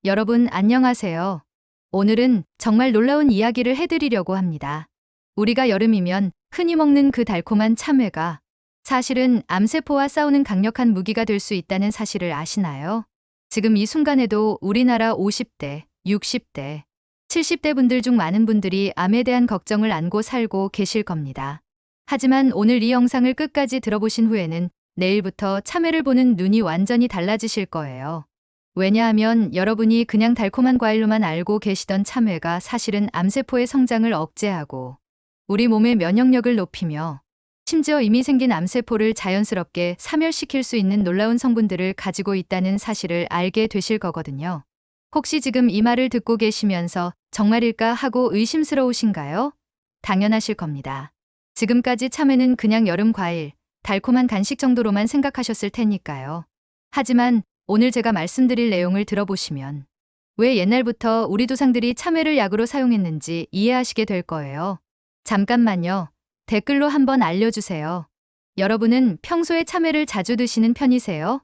여러분 안녕하세요. 오늘은 정말 놀라운 이야기를 해드리려고 합니다. 우리가 여름이면 흔히 먹는 그 달콤한 참외가 사실은 암세포와 싸우는 강력한 무기가 될 수 있다는 사실을 아시나요? 지금 이 순간에도 우리나라 50대, 60대, 70대 분들 중 많은 분들이 암에 대한 걱정을 안고 살고 계실 겁니다. 하지만 오늘 이 영상을 끝까지 들어보신 후에는 내일부터 참외를 보는 눈이 완전히 달라지실 거예요. 왜냐하면 여러분이 그냥 달콤한 과일로만 알고 계시던 참외가 사실은 암세포의 성장을 억제하고 우리 몸의 면역력을 높이며 심지어 이미 생긴 암세포를 자연스럽게 사멸시킬 수 있는 놀라운 성분들을 가지고 있다는 사실을 알게 되실 거거든요. 혹시 지금 이 말을 듣고 계시면서 정말일까 하고 의심스러우신가요? 당연하실 겁니다. 지금까지 참외는 그냥 여름 과일, 달콤한 간식 정도로만 생각하셨을 테니까요. 하지만 오늘 제가 말씀드릴 내용을 들어보시면 왜 옛날부터 우리 조상들이 참외를 약으로 사용했는지 이해하시게 될 거예요. 잠깐만요. 댓글로 한번 알려주세요. 여러분은 평소에 참외를 자주 드시는 편이세요?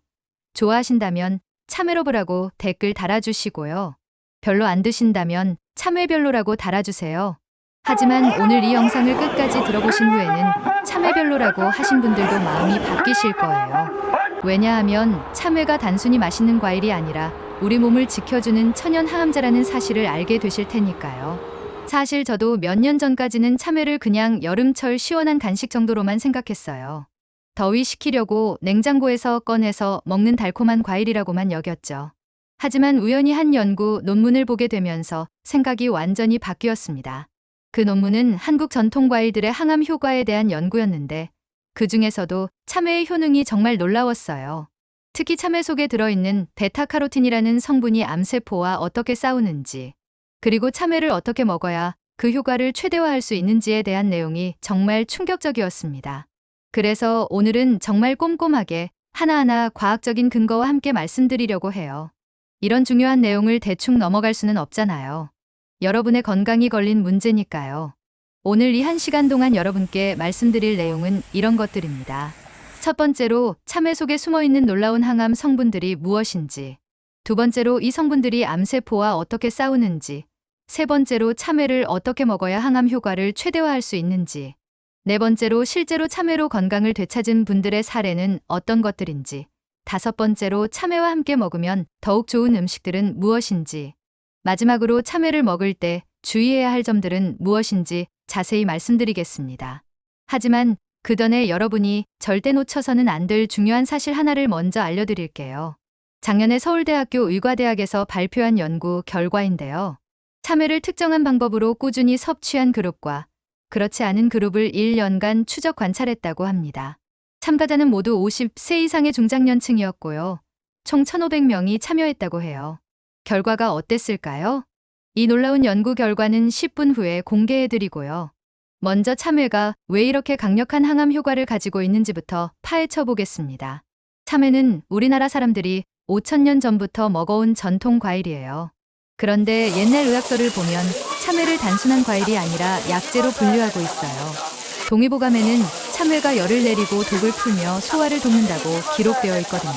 좋아하신다면 참외러브라고 댓글 달아주시고요. 별로 안 드신다면 참외별로라고 달아주세요. 하지만 오늘 이 영상을 끝까지 들어보신 후에는 참외별로라고 하신 분들도 마음이 바뀌실 거예요. 왜냐하면 참외가 단순히 맛있는 과일이 아니라 우리 몸을 지켜주는 천연 항암제라는 사실을 알게 되실 테니까요. 사실 저도 몇 년 전까지는 참외를 그냥 여름철 시원한 간식 정도로만 생각했어요. 더위 식히려고 냉장고에서 꺼내서 먹는 달콤한 과일이라고만 여겼죠. 하지만 우연히 한 연구 논문을 보게 되면서 생각이 완전히 바뀌었습니다. 그 논문은 한국 전통 과일들의 항암 효과에 대한 연구였는데 그 중에서도 참외의 효능이 정말 놀라웠어요. 특히 참외 속에 들어있는 베타카로틴이라는 성분이 암세포와 어떻게 싸우는지, 그리고 참외를 어떻게 먹어야 그 효과를 최대화할 수 있는지에 대한 내용이 정말 충격적이었습니다. 그래서 오늘은 정말 꼼꼼하게 하나하나 과학적인 근거와 함께 말씀드리려고 해요. 이런 중요한 내용을 대충 넘어갈 수는 없잖아요. 여러분의 건강이 걸린 문제니까요. 오늘 이 1시간 동안 여러분께 말씀드릴 내용은 이런 것들입니다. 첫 번째로 참외 속에 숨어있는 놀라운 항암 성분들이 무엇인지, 두 번째로 이 성분들이 암세포와 어떻게 싸우는지, 세 번째로 참외를 어떻게 먹어야 항암 효과를 최대화할 수 있는지, 네 번째로 실제로 참외로 건강을 되찾은 분들의 사례는 어떤 것들인지, 다섯 번째로 참외와 함께 먹으면 더욱 좋은 음식들은 무엇인지, 마지막으로 참외를 먹을 때 주의해야 할 점들은 무엇인지 자세히 말씀드리겠습니다. 하지만 그 전에 여러분이 절대 놓쳐서는 안 될 중요한 사실 하나를 먼저 알려드릴게요. 작년에 서울대학교 의과대학에서 발표한 연구 결과인데요. 참외를 특정한 방법으로 꾸준히 섭취한 그룹과 그렇지 않은 그룹을 1년간 추적 관찰했다고 합니다. 참가자는 모두 50세 이상의 중장년층이었고요. 총 1,500명이 참여했다고 해요. 결과가 어땠을까요? 이 놀라운 연구 결과는 10분 후에 공개해드리고요. 먼저 참외가 왜 이렇게 강력한 항암 효과를 가지고 있는지부터 파헤쳐 보겠습니다. 참외는 우리나라 사람들이 5,000년 전부터 먹어온 전통 과일이에요. 그런데 옛날 의학서를 보면 참외를 단순한 과일이 아니라 약재로 분류하고 있어요. 동의보감에는 참외가 열을 내리고 독을 풀며 소화를 돕는다고 기록되어 있거든요.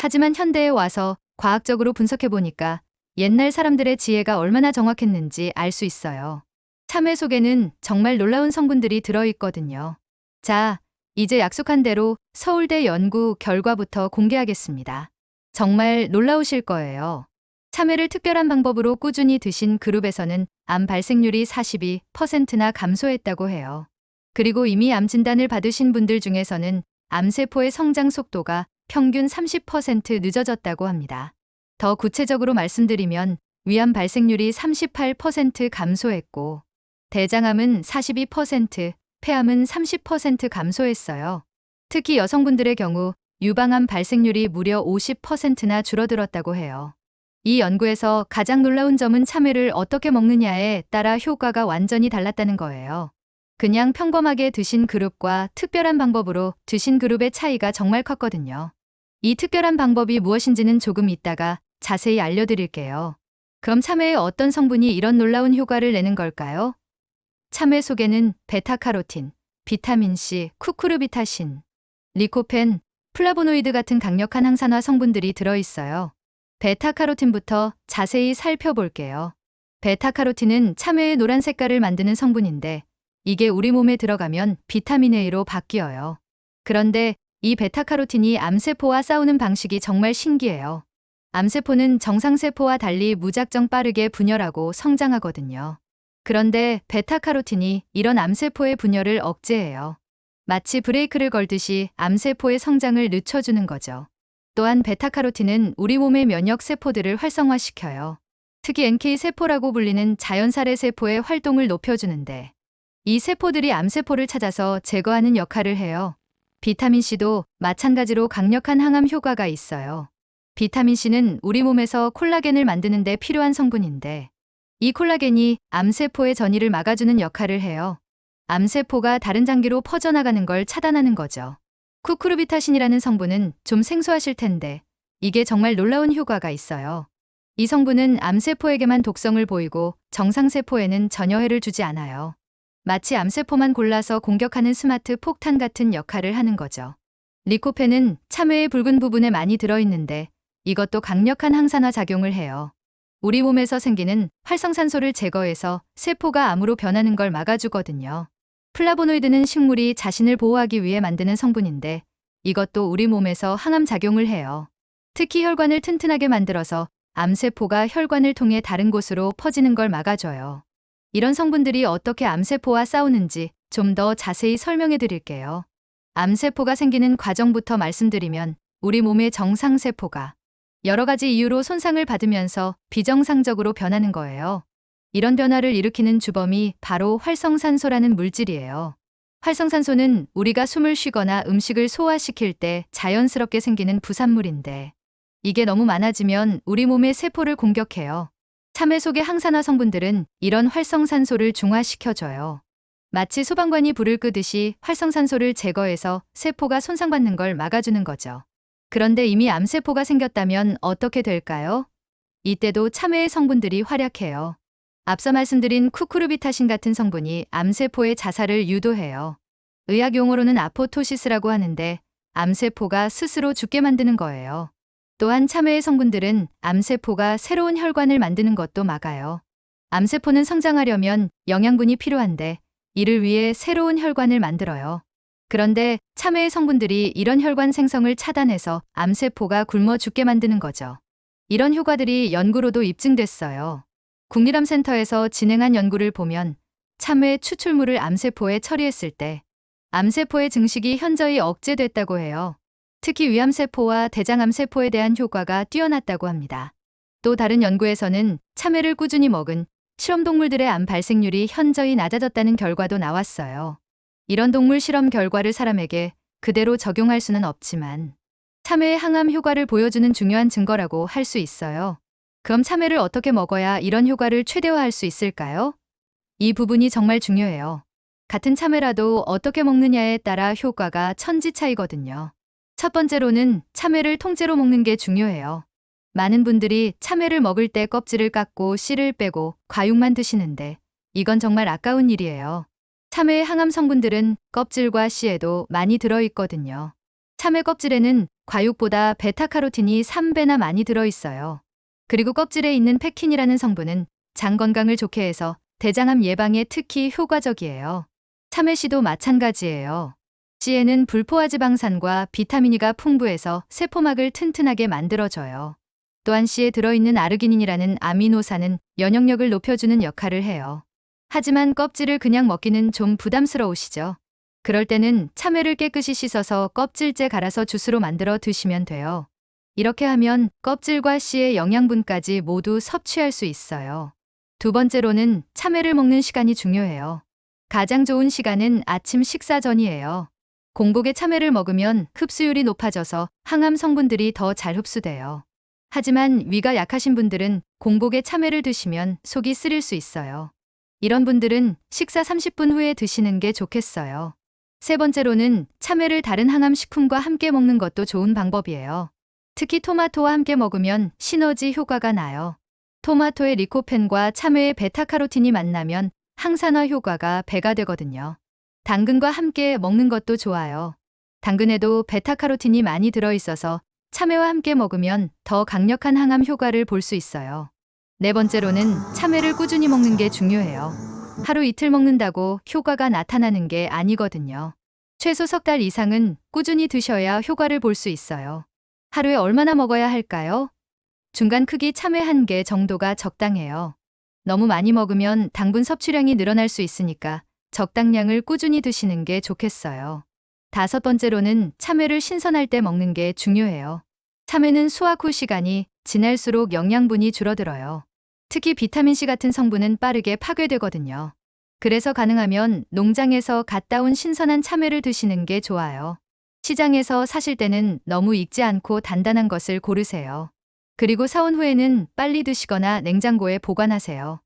하지만 현대에 와서 과학적으로 분석해보니까 옛날 사람들의 지혜가 얼마나 정확했는지 알 수 있어요. 참외 속에는 정말 놀라운 성분들이 들어있거든요. 자, 이제 약속한 대로 서울대 연구 결과부터 공개하겠습니다. 정말 놀라우실 거예요. 참외를 특별한 방법으로 꾸준히 드신 그룹에서는 암 발생률이 42%나 감소했다고 해요. 그리고 이미 암 진단을 받으신 분들 중에서는 암세포의 성장 속도가 평균 30% 늦어졌다고 합니다. 더 구체적으로 말씀드리면 위암 발생률이 38% 감소했고 대장암은 42%, 폐암은 30% 감소했어요. 특히 여성분들의 경우 유방암 발생률이 무려 50%나 줄어들었다고 해요. 이 연구에서 가장 놀라운 점은 참외를 어떻게 먹느냐에 따라 효과가 완전히 달랐다는 거예요. 그냥 평범하게 드신 그룹과 특별한 방법으로 드신 그룹의 차이가 정말 컸거든요. 이 특별한 방법이 무엇인지는 조금 이따가 자세히 알려드릴게요. 그럼 참외의 어떤 성분이 이런 놀라운 효과를 내는 걸까요? 참외 속에는 베타카로틴, 비타민C, 쿠쿠르비타신, 리코펜, 플라보노이드 같은 강력한 항산화 성분들이 들어있어요. 베타카로틴부터 자세히 살펴볼게요. 베타카로틴은 참외의 노란 색깔을 만드는 성분인데 이게 우리 몸에 들어가면 비타민 A로 바뀌어요. 그런데 이 베타카로틴이 암세포와 싸우는 방식이 정말 신기해요. 암세포는 정상세포와 달리 무작정 빠르게 분열하고 성장하거든요. 그런데 베타카로틴이 이런 암세포의 분열을 억제해요. 마치 브레이크를 걸듯이 암세포의 성장을 늦춰주는 거죠. 또한 베타카로틴은 우리 몸의 면역 세포들을 활성화시켜요. 특히 NK세포라고 불리는 자연살해 세포의 활동을 높여주는데 이 세포들이 암세포를 찾아서 제거하는 역할을 해요. 비타민C도 마찬가지로 강력한 항암 효과가 있어요. 비타민C는 우리 몸에서 콜라겐을 만드는 데 필요한 성분인데 이 콜라겐이 암세포의 전이를 막아주는 역할을 해요. 암세포가 다른 장기로 퍼져나가는 걸 차단하는 거죠. 쿠쿠르비타신이라는 성분은 좀 생소하실 텐데 이게 정말 놀라운 효과가 있어요. 이 성분은 암세포에게만 독성을 보이고 정상세포에는 전혀 해를 주지 않아요. 마치 암세포만 골라서 공격하는 스마트 폭탄 같은 역할을 하는 거죠. 리코펜은 참외의 붉은 부분에 많이 들어있는데 이것도 강력한 항산화 작용을 해요. 우리 몸에서 생기는 활성산소를 제거해서 세포가 암으로 변하는 걸 막아주거든요. 플라보노이드는 식물이 자신을 보호하기 위해 만드는 성분인데 이것도 우리 몸에서 항암 작용을 해요. 특히 혈관을 튼튼하게 만들어서 암세포가 혈관을 통해 다른 곳으로 퍼지는 걸 막아줘요. 이런 성분들이 어떻게 암세포와 싸우는지 좀 더 자세히 설명해 드릴게요. 암세포가 생기는 과정부터 말씀드리면 우리 몸의 정상세포가 여러 가지 이유로 손상을 받으면서 비정상적으로 변하는 거예요. 이런 변화를 일으키는 주범이 바로 활성산소라는 물질이에요. 활성산소는 우리가 숨을 쉬거나 음식을 소화시킬 때 자연스럽게 생기는 부산물인데 이게 너무 많아지면 우리 몸의 세포를 공격해요. 참외 속의 항산화 성분들은 이런 활성산소를 중화시켜줘요. 마치 소방관이 불을 끄듯이 활성산소를 제거해서 세포가 손상받는 걸 막아주는 거죠. 그런데 이미 암세포가 생겼다면 어떻게 될까요? 이때도 참외의 성분들이 활약해요. 앞서 말씀드린 쿠쿠르비타신 같은 성분이 암세포의 자살을 유도해요. 의학 용어로는 아포토시스라고 하는데 암세포가 스스로 죽게 만드는 거예요. 또한 참외의 성분들은 암세포가 새로운 혈관을 만드는 것도 막아요. 암세포는 성장하려면 영양분이 필요한데 이를 위해 새로운 혈관을 만들어요. 그런데 참외의 성분들이 이런 혈관 생성을 차단해서 암세포가 굶어 죽게 만드는 거죠. 이런 효과들이 연구로도 입증됐어요. 국립암센터에서 진행한 연구를 보면 참외 추출물을 암세포에 처리했을 때 암세포의 증식이 현저히 억제됐다고 해요. 특히 위암세포와 대장암세포에 대한 효과가 뛰어났다고 합니다. 또 다른 연구에서는 참외를 꾸준히 먹은 실험동물들의 암 발생률이 현저히 낮아졌다는 결과도 나왔어요. 이런 동물 실험 결과를 사람에게 그대로 적용할 수는 없지만 참외의 항암 효과를 보여주는 중요한 증거라고 할 수 있어요. 그럼 참외를 어떻게 먹어야 이런 효과를 최대화할 수 있을까요? 이 부분이 정말 중요해요. 같은 참외라도 어떻게 먹느냐에 따라 효과가 천지 차이거든요. 첫 번째로는 참외를 통째로 먹는 게 중요해요. 많은 분들이 참외를 먹을 때 껍질을 깎고 씨를 빼고 과육만 드시는데 이건 정말 아까운 일이에요. 참외의 항암 성분들은 껍질과 씨에도 많이 들어있거든요. 참외 껍질에는 과육보다 베타카로틴이 3배나 많이 들어있어요. 그리고 껍질에 있는 펙틴이라는 성분은 장 건강을 좋게 해서 대장암 예방에 특히 효과적이에요. 참외씨도 마찬가지예요. 씨에는 불포화지방산과 비타민 E가 풍부해서 세포막을 튼튼하게 만들어줘요. 또한 씨에 들어있는 아르기닌이라는 아미노산은 면역력을 높여주는 역할을 해요. 하지만 껍질을 그냥 먹기는 좀 부담스러우시죠? 그럴 때는 참외를 깨끗이 씻어서 껍질째 갈아서 주스로 만들어 드시면 돼요. 이렇게 하면 껍질과 씨의 영양분까지 모두 섭취할 수 있어요. 두 번째로는 참외를 먹는 시간이 중요해요. 가장 좋은 시간은 아침 식사 전이에요. 공복에 참외를 먹으면 흡수율이 높아져서 항암 성분들이 더 잘 흡수돼요. 하지만 위가 약하신 분들은 공복에 참외를 드시면 속이 쓰릴 수 있어요. 이런 분들은 식사 30분 후에 드시는 게 좋겠어요. 세 번째로는 참외를 다른 항암 식품과 함께 먹는 것도 좋은 방법이에요. 특히 토마토와 함께 먹으면 시너지 효과가 나요. 토마토의 리코펜과 참외의 베타카로틴이 만나면 항산화 효과가 배가 되거든요. 당근과 함께 먹는 것도 좋아요. 당근에도 베타카로틴이 많이 들어있어서 참외와 함께 먹으면 더 강력한 항암 효과를 볼 수 있어요. 네 번째로는 참외를 꾸준히 먹는 게 중요해요. 하루 이틀 먹는다고 효과가 나타나는 게 아니거든요. 최소 석 달 이상은 꾸준히 드셔야 효과를 볼 수 있어요. 하루에 얼마나 먹어야 할까요? 중간 크기 참외 1개 정도가 적당해요. 너무 많이 먹으면 당분 섭취량이 늘어날 수 있으니까 적당량을 꾸준히 드시는 게 좋겠어요. 다섯 번째로는 참외를 신선할 때 먹는 게 중요해요. 참외는 수확 후 시간이 지날수록 영양분이 줄어들어요. 특히 비타민C 같은 성분은 빠르게 파괴되거든요. 그래서 가능하면 농장에서 갓 따온 신선한 참외를 드시는 게 좋아요. 시장에서 사실 때는 너무 익지 않고 단단한 것을 고르세요. 그리고 사온 후에는 빨리 드시거나 냉장고에 보관하세요.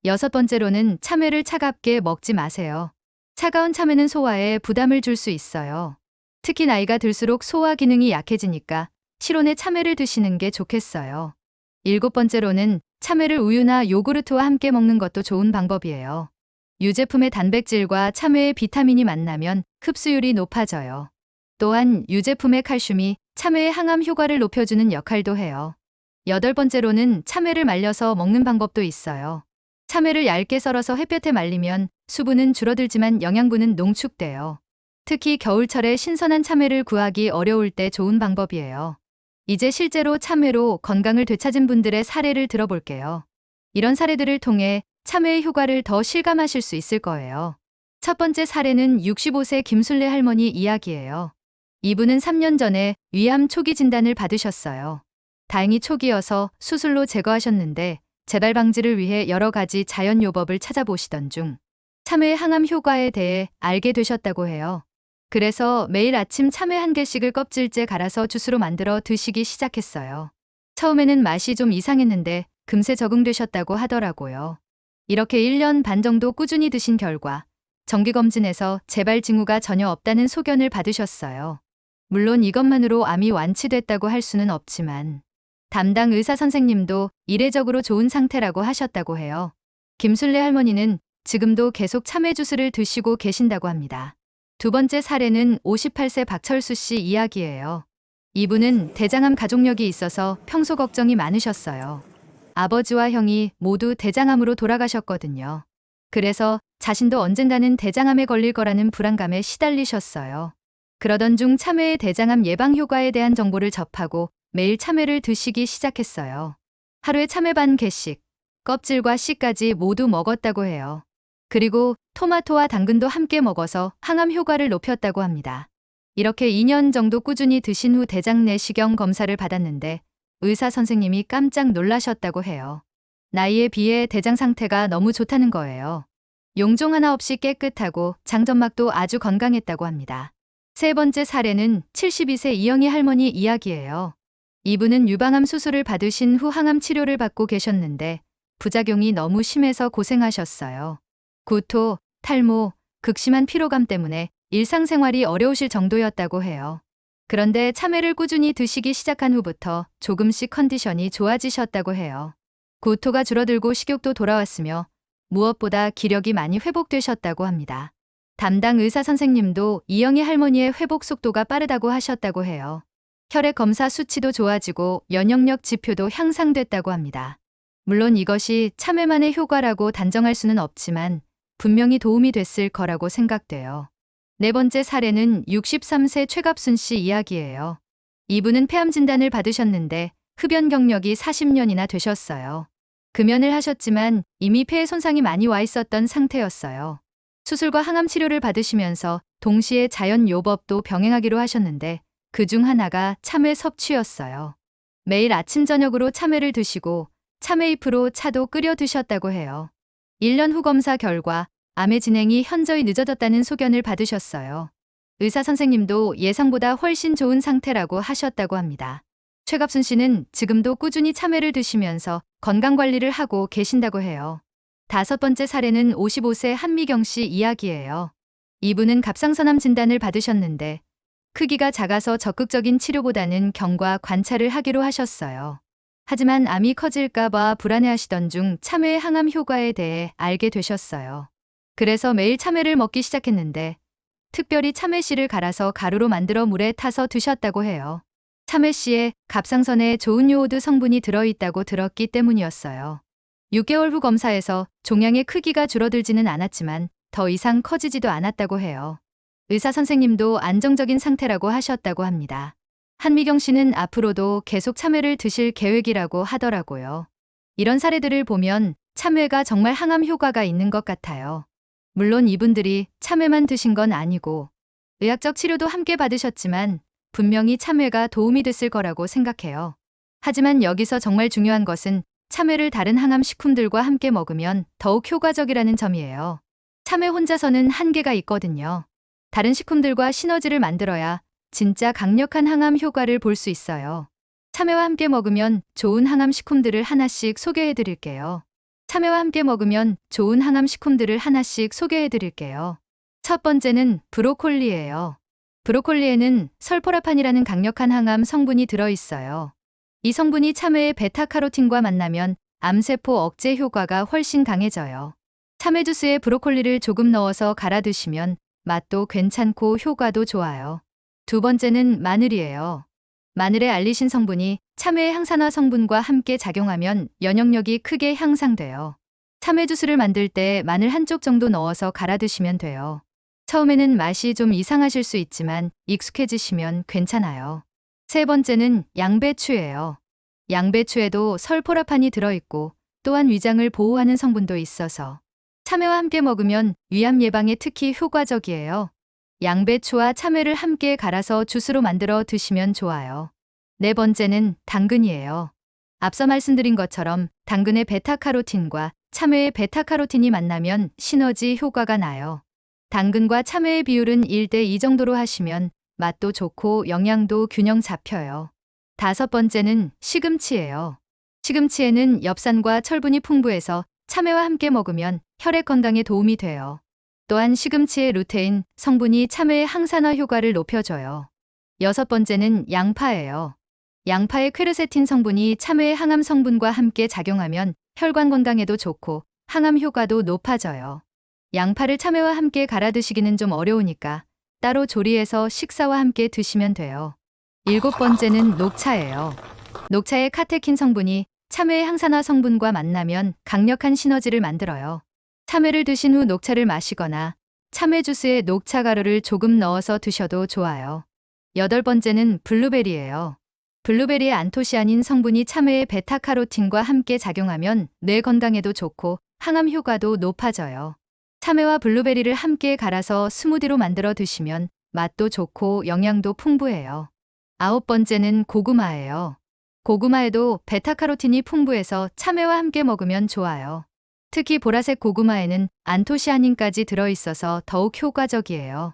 여섯 번째로는 참외를 차갑게 먹지 마세요. 차가운 참외는 소화에 부담을 줄 수 있어요. 특히 나이가 들수록 소화 기능이 약해지니까 실온의 참외를 드시는 게 좋겠어요. 일곱 번째로는 참외를 우유나 요구르트와 함께 먹는 것도 좋은 방법이에요. 유제품의 단백질과 참외의 비타민이 만나면 흡수율이 높아져요. 또한 유제품의 칼슘이 참외의 항암 효과를 높여주는 역할도 해요. 여덟 번째로는 참외를 말려서 먹는 방법도 있어요. 참외를 얇게 썰어서 햇볕에 말리면 수분은 줄어들지만 영양분은 농축돼요. 특히 겨울철에 신선한 참외를 구하기 어려울 때 좋은 방법이에요. 이제 실제로 참외로 건강을 되찾은 분들의 사례를 들어볼게요. 이런 사례들을 통해 참외의 효과를 더 실감하실 수 있을 거예요. 첫 번째 사례는 65세 김순례 할머니 이야기예요. 이분은 3년 전에 위암 초기 진단을 받으셨어요. 다행히 초기여서 수술로 제거하셨는데 재발 방지를 위해 여러 가지 자연 요법을 찾아보시던 중 참외의 항암 효과에 대해 알게 되셨다고 해요. 그래서 매일 아침 참외 1개씩을 껍질째 갈아서 주스로 만들어 드시기 시작했어요. 처음에는 맛이 좀 이상했는데 금세 적응되셨다고 하더라고요. 이렇게 1년 반 정도 꾸준히 드신 결과 정기검진에서 재발 징후가 전혀 없다는 소견을 받으셨어요. 물론 이것만으로 암이 완치됐다고 할 수는 없지만 담당 의사 선생님도 이례적으로 좋은 상태라고 하셨다고 해요. 김순례 할머니는 지금도 계속 참외 주스를 드시고 계신다고 합니다. 두 번째 사례는 58세 박철수 씨 이야기예요. 이분은 대장암 가족력이 있어서 평소 걱정이 많으셨어요. 아버지와 형이 모두 대장암으로 돌아가셨거든요. 그래서 자신도 언젠가는 대장암에 걸릴 거라는 불안감에 시달리셨어요. 그러던 중 참외의 대장암 예방 효과에 대한 정보를 접하고 매일 참외를 드시기 시작했어요. 하루에 참외 반 개씩, 껍질과 씨까지 모두 먹었다고 해요. 그리고 토마토와 당근도 함께 먹어서 항암 효과를 높였다고 합니다. 이렇게 2년 정도 꾸준히 드신 후 대장 내시경 검사를 받았는데 의사 선생님이 깜짝 놀라셨다고 해요. 나이에 비해 대장 상태가 너무 좋다는 거예요. 용종 하나 없이 깨끗하고 장점막도 아주 건강했다고 합니다. 세 번째 사례는 72세 이영희 할머니 이야기예요. 이분은 유방암 수술을 받으신 후 항암 치료를 받고 계셨는데 부작용이 너무 심해서 고생하셨어요. 구토, 탈모, 극심한 피로감 때문에 일상생활이 어려우실 정도였다고 해요. 그런데 참외를 꾸준히 드시기 시작한 후부터 조금씩 컨디션이 좋아지셨다고 해요. 구토가 줄어들고 식욕도 돌아왔으며 무엇보다 기력이 많이 회복되셨다고 합니다. 담당 의사 선생님도 이영희 할머니의 회복 속도가 빠르다고 하셨다고 해요. 혈액 검사 수치도 좋아지고 면역력 지표도 향상됐다고 합니다. 물론 이것이 참외만의 효과라고 단정할 수는 없지만 분명히 도움이 됐을 거라고 생각돼요. 네 번째 사례는 63세 최갑순 씨 이야기예요. 이분은 폐암 진단을 받으셨는데 흡연 경력이 40년이나 되셨어요. 금연을 하셨지만 이미 폐에 손상이 많이 와 있었던 상태였어요. 수술과 항암 치료를 받으시면서 동시에 자연 요법도 병행하기로 하셨는데 그중 하나가 참외 섭취였어요. 매일 아침 저녁으로 참외를 드시고 참외잎으로 차도 끓여 드셨다고 해요. 1년 후 검사 결과 암의 진행이 현저히 늦어졌다는 소견을 받으셨어요. 의사 선생님도 예상보다 훨씬 좋은 상태라고 하셨다고 합니다. 최갑순 씨는 지금도 꾸준히 참외를 드시면서 건강관리를 하고 계신다고 해요. 다섯 번째 사례는 55세 한미경 씨 이야기예요. 이분은 갑상선암 진단을 받으셨는데 크기가 작아서 적극적인 치료보다는 경과 관찰을 하기로 하셨어요. 하지만 암이 커질까봐 불안해하시던 중 참외의 항암 효과에 대해 알게 되셨어요. 그래서 매일 참외를 먹기 시작했는데 특별히 참외씨를 갈아서 가루로 만들어 물에 타서 드셨다고 해요. 참외씨에 갑상선에 좋은 요오드 성분이 들어있다고 들었기 때문이었어요. 6개월 후 검사에서 종양의 크기가 줄어들지는 않았지만 더 이상 커지지도 않았다고 해요. 의사 선생님도 안정적인 상태라고 하셨다고 합니다. 한미경 씨는 앞으로도 계속 참외를 드실 계획이라고 하더라고요. 이런 사례들을 보면 참외가 정말 항암 효과가 있는 것 같아요. 물론 이분들이 참외만 드신 건 아니고 의학적 치료도 함께 받으셨지만 분명히 참외가 도움이 됐을 거라고 생각해요. 하지만 여기서 정말 중요한 것은 참외를 다른 항암 식품들과 함께 먹으면 더욱 효과적이라는 점이에요. 참외 혼자서는 한계가 있거든요. 다른 식품들과 시너지를 만들어야 진짜 강력한 항암 효과를 볼 수 있어요. 참외와 함께 먹으면 좋은 항암 식품들을 하나씩 소개해 드릴게요. 참외와 함께 먹으면 좋은 항암 식품들을 하나씩 소개해 드릴게요. 첫 번째는 브로콜리예요. 브로콜리에는 설포라판이라는 강력한 항암 성분이 들어있어요. 이 성분이 참외의 베타카로틴과 만나면 암세포 억제 효과가 훨씬 강해져요. 참외 주스에 브로콜리를 조금 넣어서 갈아 드시면 맛도 괜찮고 효과도 좋아요. 두 번째는 마늘이에요. 마늘의 알리신 성분이 참외의 항산화 성분과 함께 작용하면 면역력이 크게 향상돼요. 참외 주스를 만들 때 마늘 한쪽 정도 넣어서 갈아 드시면 돼요. 처음에는 맛이 좀 이상하실 수 있지만 익숙해지시면 괜찮아요. 세 번째는 양배추예요. 양배추에도 설포라판이 들어있고 또한 위장을 보호하는 성분도 있어서 참외와 함께 먹으면 위암 예방에 특히 효과적이에요. 양배추와 참외를 함께 갈아서 주스로 만들어 드시면 좋아요. 네 번째는 당근이에요. 앞서 말씀드린 것처럼 당근의 베타카로틴과 참외의 베타카로틴이 만나면 시너지 효과가 나요. 당근과 참외의 비율은 1대2 정도로 하시면 맛도 좋고 영양도 균형 잡혀요. 다섯 번째는 시금치예요. 시금치에는 엽산과 철분이 풍부해서 참외와 함께 먹으면 혈액 건강에 도움이 돼요. 또한 시금치의 루테인 성분이 참외의 항산화 효과를 높여줘요. 여섯 번째는 양파예요. 양파의 퀘르세틴 성분이 참외의 항암 성분과 함께 작용하면 혈관 건강에도 좋고 항암 효과도 높아져요. 양파를 참외와 함께 갈아 드시기는 좀 어려우니까 따로 조리해서 식사와 함께 드시면 돼요. 일곱 번째는 녹차예요. 녹차의 카테킨 성분이 참외의 항산화 성분과 만나면 강력한 시너지를 만들어요. 참외를 드신 후 녹차를 마시거나 참외 주스에 녹차 가루를 조금 넣어서 드셔도 좋아요. 여덟 번째는 블루베리예요. 블루베리의 안토시아닌 성분이 참외의 베타카로틴과 함께 작용하면 뇌 건강에도 좋고 항암 효과도 높아져요. 참외와 블루베리를 함께 갈아서 스무디로 만들어 드시면 맛도 좋고 영양도 풍부해요. 아홉 번째는 고구마예요. 고구마에도 베타카로틴이 풍부해서 참외와 함께 먹으면 좋아요. 특히 보라색 고구마에는 안토시아닌까지 들어있어서 더욱 효과적이에요.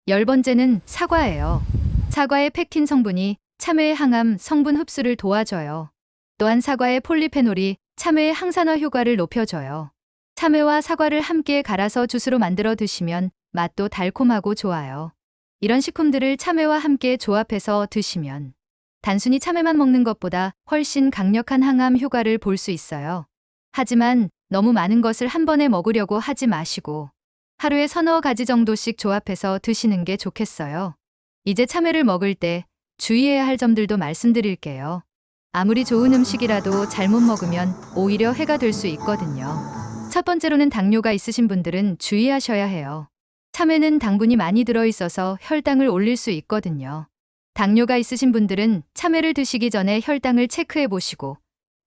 열 번째는 사과예요. 사과의 펙틴 성분이 참외의 항암 성분 흡수를 도와줘요. 또한 사과의 폴리페놀이 참외의 항산화 효과를 높여줘요. 참외와 사과를 함께 갈아서 주스로 만들어 드시면 맛도 달콤하고 좋아요. 이런 식품들을 참외와 함께 조합해서 드시면 단순히 참외만 먹는 것보다 훨씬 강력한 항암 효과를 볼 수 있어요. 하지만 너무 많은 것을 한 번에 먹으려고 하지 마시고 하루에 서너 가지 정도씩 조합해서 드시는 게 좋겠어요. 이제 참외를 먹을 때 주의해야 할 점들도 말씀드릴게요. 아무리 좋은 음식이라도 잘못 먹으면 오히려 해가 될 수 있거든요. 첫 번째로는 당뇨가 있으신 분들은 주의하셔야 해요. 참외는 당분이 많이 들어있어서 혈당을 올릴 수 있거든요. 당뇨가 있으신 분들은 참외를 드시기 전에 혈당을 체크해 보시고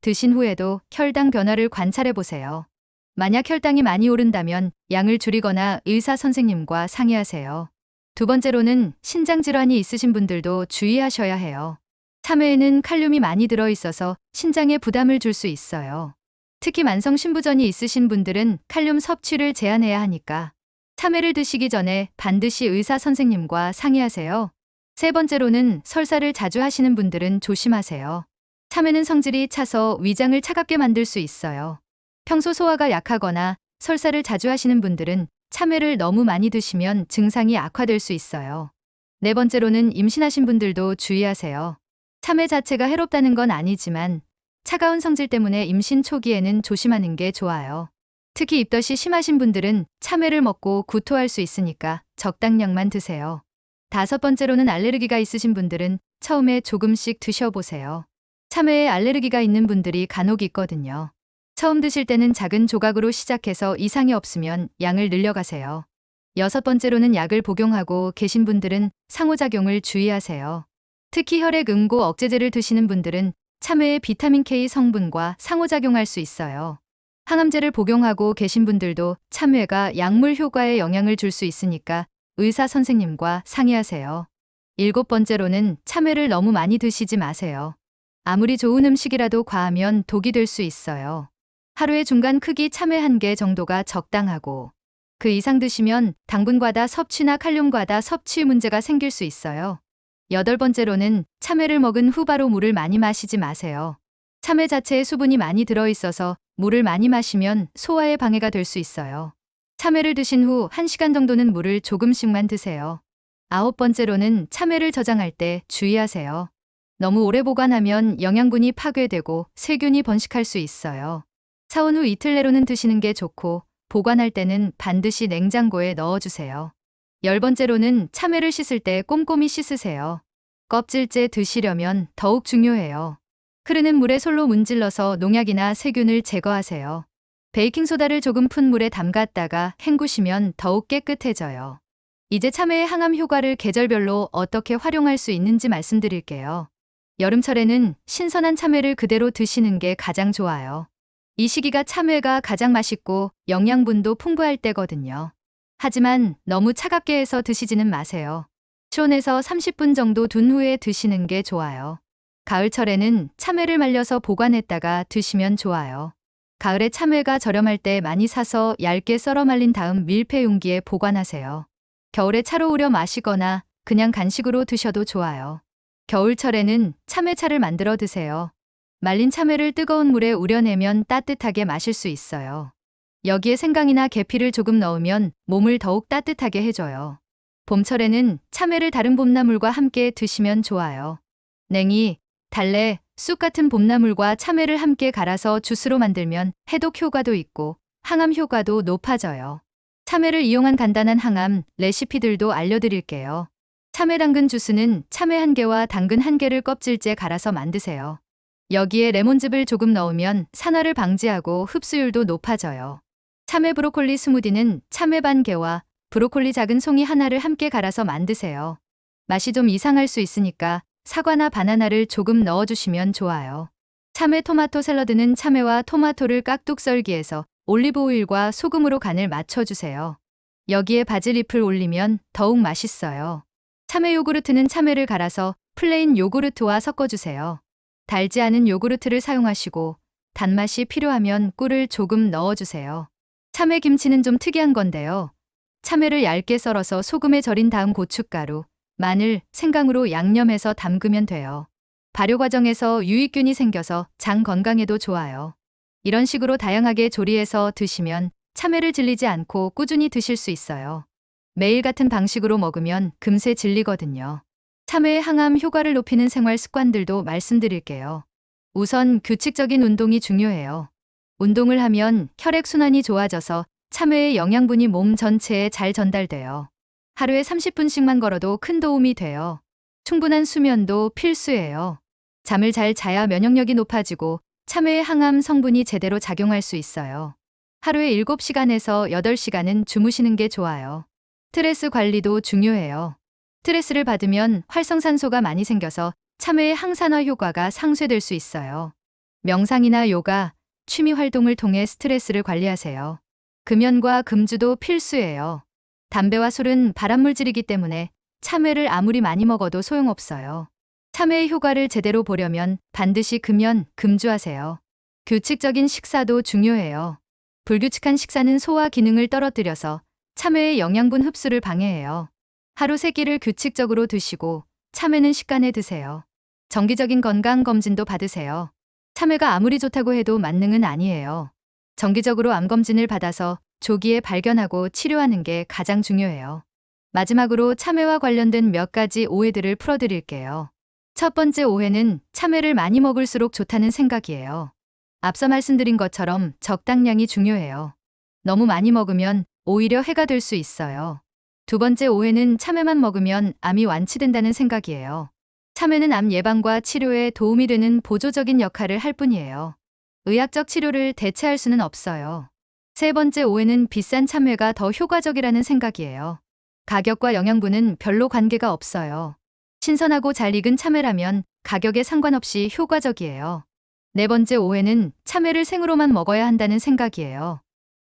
드신 후에도 혈당 변화를 관찰해 보세요. 만약 혈당이 많이 오른다면 양을 줄이거나 의사 선생님과 상의하세요. 두 번째로는 신장질환이 있으신 분들도 주의하셔야 해요. 참외에는 칼륨이 많이 들어있어서 신장에 부담을 줄 수 있어요. 특히 만성 신부전이 있으신 분들은 칼륨 섭취를 제한해야 하니까 참외를 드시기 전에 반드시 의사 선생님과 상의하세요. 세 번째로는 설사를 자주 하시는 분들은 조심하세요. 참외는 성질이 차서 위장을 차갑게 만들 수 있어요. 평소 소화가 약하거나 설사를 자주 하시는 분들은 참외를 너무 많이 드시면 증상이 악화될 수 있어요. 네 번째로는 임신하신 분들도 주의하세요. 참외 자체가 해롭다는 건 아니지만 차가운 성질 때문에 임신 초기에는 조심하는 게 좋아요. 특히 입덧이 심하신 분들은 참외를 먹고 구토할 수 있으니까 적당량만 드세요. 다섯 번째로는 알레르기가 있으신 분들은 처음에 조금씩 드셔보세요. 참외에 알레르기가 있는 분들이 간혹 있거든요. 처음 드실 때는 작은 조각으로 시작해서 이상이 없으면 양을 늘려가세요. 6번째로는 약을 복용하고 계신 분들은 상호작용을 주의하세요. 특히 혈액 응고 억제제를 드시는 분들은 참외의 비타민 K 성분과 상호작용할 수 있어요. 항암제를 복용하고 계신 분들도 참외가 약물 효과에 영향을 줄 수 있으니까 의사 선생님과 상의하세요. 7번째로는 참외를 너무 많이 드시지 마세요. 아무리 좋은 음식이라도 과하면 독이 될 수 있어요. 하루에 중간 크기 참외 1개 정도가 적당하고 그 이상 드시면 당분 과다 섭취나 칼륨 과다 섭취 문제가 생길 수 있어요. 8번째로는 참외를 먹은 후 바로 물을 많이 마시지 마세요. 참외 자체에 수분이 많이 들어있어서 물을 많이 마시면 소화에 방해가 될 수 있어요. 참외를 드신 후 1시간 정도는 물을 조금씩만 드세요. 9번째로는 참외를 저장할 때 주의하세요. 너무 오래 보관하면 영양분이 파괴되고 세균이 번식할 수 있어요. 사온 후 이틀 내로는 드시는 게 좋고 보관할 때는 반드시 냉장고에 넣어주세요. 10번째로는 참외를 씻을 때 꼼꼼히 씻으세요. 껍질째 드시려면 더욱 중요해요. 흐르는 물에 솔로 문질러서 농약이나 세균을 제거하세요. 베이킹소다를 조금 푼 물에 담갔다가 헹구시면 더욱 깨끗해져요. 이제 참외의 항암 효과를 계절별로 어떻게 활용할 수 있는지 말씀드릴게요. 여름철에는 신선한 참외를 그대로 드시는 게 가장 좋아요. 이 시기가 참외가 가장 맛있고 영양분도 풍부할 때거든요. 하지만 너무 차갑게 해서 드시지는 마세요. 시원해서 30분 정도 둔 후에 드시는 게 좋아요. 가을철에는 참외를 말려서 보관했다가 드시면 좋아요. 가을에 참외가 저렴할 때 많이 사서 얇게 썰어 말린 다음 밀폐 용기에 보관하세요. 겨울에 차로 우려 마시거나 그냥 간식으로 드셔도 좋아요. 겨울철에는 참외차를 만들어 드세요. 말린 참외를 뜨거운 물에 우려내면 따뜻하게 마실 수 있어요. 여기에 생강이나 계피를 조금 넣으면 몸을 더욱 따뜻하게 해줘요. 봄철에는 참외를 다른 봄나물과 함께 드시면 좋아요. 냉이, 달래, 쑥 같은 봄나물과 참외를 함께 갈아서 주스로 만들면 해독 효과도 있고 항암 효과도 높아져요. 참외를 이용한 간단한 항암 레시피들도 알려드릴게요. 참외 당근 주스는 참외 1개와 당근 1개를 껍질째 갈아서 만드세요. 여기에 레몬즙을 조금 넣으면 산화를 방지하고 흡수율도 높아져요. 참외 브로콜리 스무디는 참외 반 개와 브로콜리 작은 송이 하나를 함께 갈아서 만드세요. 맛이 좀 이상할 수 있으니까 사과나 바나나를 조금 넣어주시면 좋아요. 참외 토마토 샐러드는 참외와 토마토를 깍둑 썰기해서 올리브 오일과 소금으로 간을 맞춰주세요. 여기에 바질 잎을 올리면 더욱 맛있어요. 참외 요구르트는 참외를 갈아서 플레인 요구르트와 섞어주세요. 달지 않은 요구르트를 사용하시고 단맛이 필요하면 꿀을 조금 넣어주세요. 참외 김치는 좀 특이한 건데요. 참외를 얇게 썰어서 소금에 절인 다음 고춧가루, 마늘, 생강으로 양념해서 담그면 돼요. 발효 과정에서 유익균이 생겨서 장 건강에도 좋아요. 이런 식으로 다양하게 조리해서 드시면 참외를 질리지 않고 꾸준히 드실 수 있어요. 매일 같은 방식으로 먹으면 금세 질리거든요. 참외의 항암 효과를 높이는 생활 습관들도 말씀드릴게요. 우선 규칙적인 운동이 중요해요. 운동을 하면 혈액순환이 좋아져서 참외의 영양분이 몸 전체에 잘 전달돼요. 하루에 30분씩만 걸어도 큰 도움이 돼요. 충분한 수면도 필수예요. 잠을 잘 자야 면역력이 높아지고 참외의 항암 성분이 제대로 작용할 수 있어요. 하루에 7시간에서 8시간은 주무시는 게 좋아요. 스트레스 관리도 중요해요. 스트레스를 받으면 활성산소가 많이 생겨서 참외의 항산화 효과가 상쇄될 수 있어요. 명상이나 요가, 취미 활동을 통해 스트레스를 관리하세요. 금연과 금주도 필수예요. 담배와 술은 발암물질이기 때문에 참외를 아무리 많이 먹어도 소용없어요. 참외의 효과를 제대로 보려면 반드시 금연, 금주하세요. 규칙적인 식사도 중요해요. 불규칙한 식사는 소화 기능을 떨어뜨려서 참외의 영양분 흡수를 방해해요. 하루 3끼를 규칙적으로 드시고 참외는 식간에 드세요. 정기적인 건강검진도 받으세요. 참외가 아무리 좋다고 해도 만능은 아니에요. 정기적으로 암검진을 받아서 조기에 발견하고 치료하는 게 가장 중요해요. 마지막으로 참외와 관련된 몇 가지 오해들을 풀어드릴게요. 첫 번째 오해는 참외를 많이 먹을수록 좋다는 생각이에요. 앞서 말씀드린 것처럼 적당량이 중요해요. 너무 많이 먹으면 오히려 해가 될 수 있어요. 두 번째 오해는 참외만 먹으면 암이 완치된다는 생각이에요. 참외는 암 예방과 치료에 도움이 되는 보조적인 역할을 할 뿐이에요. 의학적 치료를 대체할 수는 없어요. 세 번째 오해는 비싼 참외가 더 효과적이라는 생각이에요. 가격과 영양분은 별로 관계가 없어요. 신선하고 잘 익은 참외라면 가격에 상관없이 효과적이에요. 네 번째 오해는 참외를 생으로만 먹어야 한다는 생각이에요.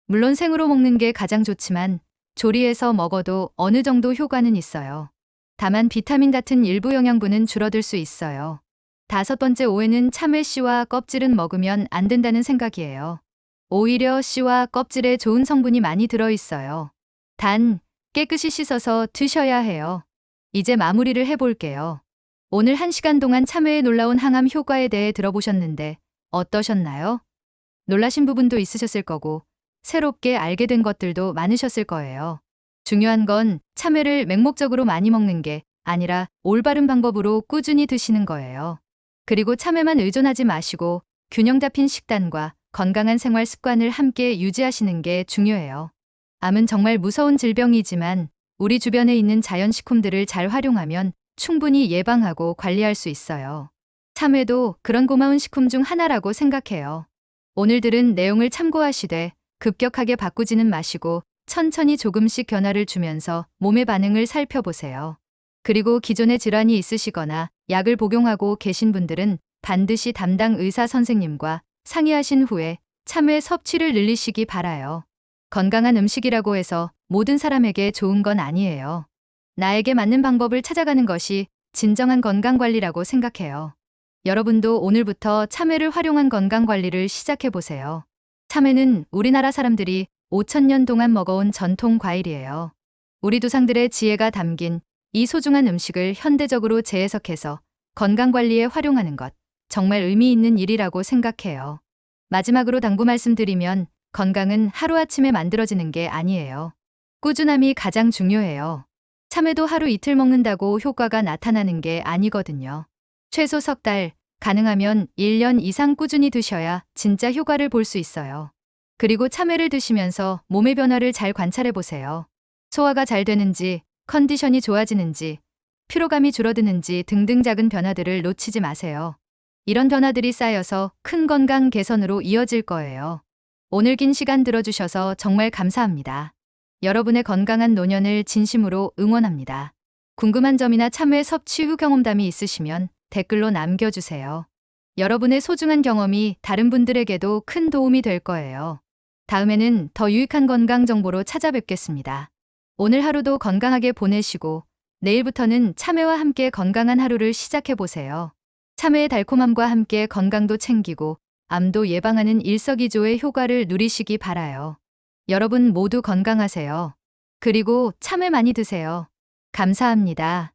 물론 생으로 먹는 게 가장 좋지만 조리해서 먹어도 어느 정도 효과는 있어요. 다만 비타민 같은 일부 영양분은 줄어들 수 있어요. 다섯 번째 오해는 참외 씨와 껍질은 먹으면 안 된다는 생각이에요. 오히려 씨와 껍질에 좋은 성분이 많이 들어있어요. 단, 깨끗이 씻어서 드셔야 해요. 이제 마무리를 해볼게요. 오늘 1시간 동안 참외의 놀라운 항암 효과에 대해 들어보셨는데 어떠셨나요? 놀라신 부분도 있으셨을 거고 새롭게 알게 된 것들도 많으셨을 거예요. 중요한 건 참외를 맹목적으로 많이 먹는 게 아니라 올바른 방법으로 꾸준히 드시는 거예요. 그리고 참외만 의존하지 마시고 균형 잡힌 식단과 건강한 생활 습관을 함께 유지하시는 게 중요해요. 암은 정말 무서운 질병이지만 우리 주변에 있는 자연식품들을 잘 활용하면 충분히 예방하고 관리할 수 있어요. 참외도 그런 고마운 식품 중 하나라고 생각해요. 오늘 들은 내용을 참고하시되 급격하게 바꾸지는 마시고 천천히 조금씩 변화를 주면서 몸의 반응을 살펴보세요. 그리고 기존에 질환이 있으시거나 약을 복용하고 계신 분들은 반드시 담당 의사 선생님과 상의하신 후에 참외 섭취를 늘리시기 바라요. 건강한 음식이라고 해서 모든 사람에게 좋은 건 아니에요. 나에게 맞는 방법을 찾아가는 것이 진정한 건강관리라고 생각해요. 여러분도 오늘부터 참외를 활용한 건강관리를 시작해보세요. 참외는 우리나라 사람들이 5,000년 동안 먹어온 전통 과일이에요. 우리 조상들의 지혜가 담긴 이 소중한 음식을 현대적으로 재해석해서 건강관리에 활용하는 것, 정말 의미 있는 일이라고 생각해요. 마지막으로 당부 말씀드리면 건강은 하루아침에 만들어지는 게 아니에요. 꾸준함이 가장 중요해요. 참외도 하루 이틀 먹는다고 효과가 나타나는 게 아니거든요. 최소 석 달, 가능하면 1년 이상 꾸준히 드셔야 진짜 효과를 볼 수 있어요. 그리고 참외를 드시면서 몸의 변화를 잘 관찰해 보세요. 소화가 잘 되는지, 컨디션이 좋아지는지, 피로감이 줄어드는지 등등 작은 변화들을 놓치지 마세요. 이런 변화들이 쌓여서 큰 건강 개선으로 이어질 거예요. 오늘 긴 시간 들어주셔서 정말 감사합니다. 여러분의 건강한 노년을 진심으로 응원합니다. 궁금한 점이나 참외 섭취 후 경험담이 있으시면 댓글로 남겨주세요. 여러분의 소중한 경험이 다른 분들에게도 큰 도움이 될 거예요. 다음에는 더 유익한 건강 정보로 찾아뵙겠습니다. 오늘 하루도 건강하게 보내시고 내일부터는 참외와 함께 건강한 하루를 시작해보세요. 참외의 달콤함과 함께 건강도 챙기고 암도 예방하는 일석이조의 효과를 누리시기 바라요. 여러분 모두 건강하세요. 그리고 참외 많이 드세요. 감사합니다.